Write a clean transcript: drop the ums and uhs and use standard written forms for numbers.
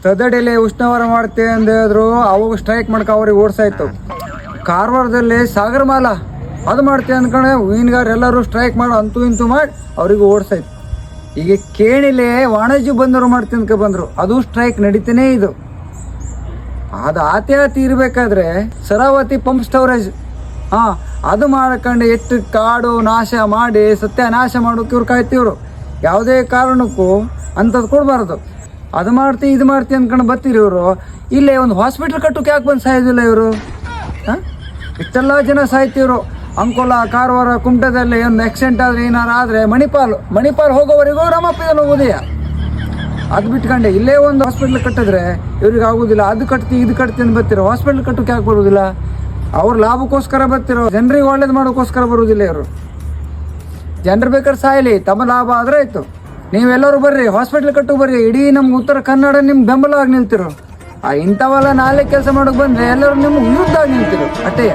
ತದಡಿಲಿ ಉಷ್ಣವರ ಮಾಡ್ತೇವೆ ಅಂತ ಹೇಳಿದ್ರು, ಅವಾಗ ಸ್ಟ್ರೈಕ್ ಮಾಡ್ಕೊ ಅವ್ರಿಗೆ ಓಡಿಸಾಯ್ತು. ಕಾರವಾರದಲ್ಲಿ ಸಾಗರಮಾಲ ಅದು ಮಾಡ್ತೇವೆ ಅಂದ್ಕೊಂಡೆ ಮೀನುಗಾರ ಎಲ್ಲರೂ ಸ್ಟ್ರೈಕ್ ಮಾಡೋ ಅಂತೂ ಇಂತೂ ಮಾಡಿ ಅವ್ರಿಗೆ ಓಡಿಸಾಯ್ತು. ಈಗ ಕೇಣಿಲೆ ವಾಣಿಜ್ಯ ಬಂದರು ಮಾಡ್ತೀನಿ ಬಂದರು, ಅದು ಸ್ಟ್ರೈಕ್ ನಡೀತಾನೇ ಇದು. ಅದು ಆತಿ ಇರಬೇಕಾದ್ರೆ ಸರಾವತಿ ಪಂಪ್ ಸ್ಟೋರೇಜ್ ಅದು ಮಾಡ್ಕೊಂಡು ಎಷ್ಟು ಕಾಡು ನಾಶ ಮಾಡಿ ಸತ್ಯನಾಶ ಮಾಡೋಕೆ ಇವ್ರು ಕಾಯ್ತಿವ್ರು. ಯಾವುದೇ ಕಾರಣಕ್ಕೂ ಅಂಥದ್ದು ಕೊಡಬಾರ್ದು. ಅದು ಮಾಡ್ತಿ ಇದು ಮಾಡ್ತಿ ಅಂದ್ಕೊಂಡು ಬರ್ತೀರಿ ಇವರು. ಇಲ್ಲೇ ಒಂದು ಹಾಸ್ಪಿಟ್ಲ್ ಕಟ್ಟೋಕೆ ಯಾಕೆ ಬಂದು ಸಾಯೋದಿಲ್ಲ ಇವರು? ಇಷ್ಟೆಲ್ಲ ಜನ ಸಾಯ್ತಿವ್ರು. ಅಂಕೋಲ, ಕಾರವಾರ, ಕುಮಟದಲ್ಲಿ ಒಂದು ಆಕ್ಸಿಡೆಂಟ್ ಆದರೆ ಏನಾರು ಆದರೆ ಮಣಿಪಾಲ್ ಹೋಗೋವರೆಗೂ ರಾಮಪ್ಪದಲ್ಲಿ ಹೋಗೋದೆಯ. ಅದು ಬಿಟ್ಕೊಂಡೆ ಇಲ್ಲೇ ಒಂದು ಹಾಸ್ಪಿಟ್ಲ್ ಕಟ್ಟಿದ್ರೆ ಇವ್ರಿಗೆ ಆಗೋದಿಲ್ಲ. ಅದು ಕಟ್ತಿ ಇದು ಕಟ್ತಿ ಅಂತ ಬರ್ತಿರೋ, ಹಾಸ್ಪಿಟ್ಲ್ ಕಟ್ಟೋಕೆ ಯಾಕೆ ಬರೋದಿಲ್ಲ? ಅವ್ರು ಲಾಭಕ್ಕೋಸ್ಕರ ಬರ್ತಿರೋ, ಜನರಿಗೆ ಒಳ್ಳೇದು ಮಾಡೋಕ್ಕೋಸ್ಕರ ಬರೋದಿಲ್ಲ ಇವರು. ಜನರು ಬೇಕಾದ್ರೆ ಸಾಯಲಿ, ತಮ್ಮ ಲಾಭ ಆದರೆ ಆಯಿತು. ನೀವೆಲ್ಲರೂ ಬರ್ರಿ, ಹಾಸ್ಪಿಟ್ಲ್ ಕಟ್ಟು ಬರ್ರಿ, ಇಡೀ ನಮ್ಮ ಉತ್ತರ ಕನ್ನಡ ನಿಮ್ಗೆ ಬೆಂಬಲವಾಗಿ ನಿಲ್ತಿರೋ. ಇಂಥವೆಲ್ಲ ನಾಳೆ ಕೆಲಸ ಮಾಡೋಕೆ ಬಂದರೆ ಎಲ್ಲರೂ ನಿಮ್ಗೆ ವಿರುದ್ಧ ಆಗಿ ನಿಲ್ತಿರೋ ಅಷ್ಟೇ.